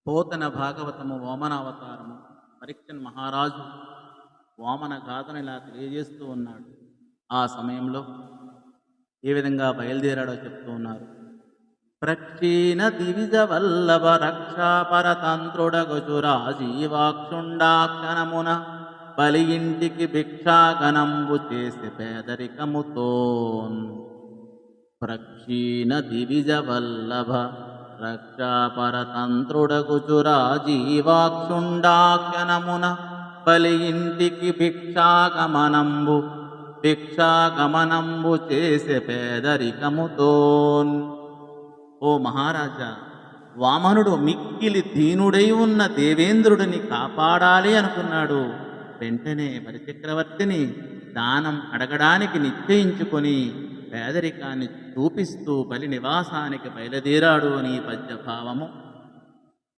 పోతన భాగవతము వామనావతారము. పరీక్షన్ మహారాజు వామన గాథను ఇలా తెలియజేస్తూ ఉన్నాడు. ఆ సమయంలో ఏ విధంగా బయలుదేరాడో చెప్తూ ఉన్నారు. ప్రక్షీణ దివిజ వల్లభ రక్షాపరతంత్రుడగుచు రాజీవాక్షుండాక్షణమున బలి ఇంటికి భిక్షాగనంబు చేసి పేదరికముతోన్. ప్రక్షీణ దివిజ వల్లభ రక్షాపరతంత్రుడగుచు రాజీవాక్షుండాక్షణమున బలి ఇంటికి భిక్షాగమనంబు చేసే పేదరికముతోన్. ఓ మహారాజా, వామనుడు మిక్కిలి దీనుడై ఉన్న దేవేంద్రుడిని కాపాడాలి అనుకున్నాడు. వెంటనే బలిచక్రవర్తిని దానం అడగడానికి నిశ్చయించుకొని పేదరికాన్ని చూపిస్తూ బలి నివాసానికి బయలుదేరాడు అని పద్యభావము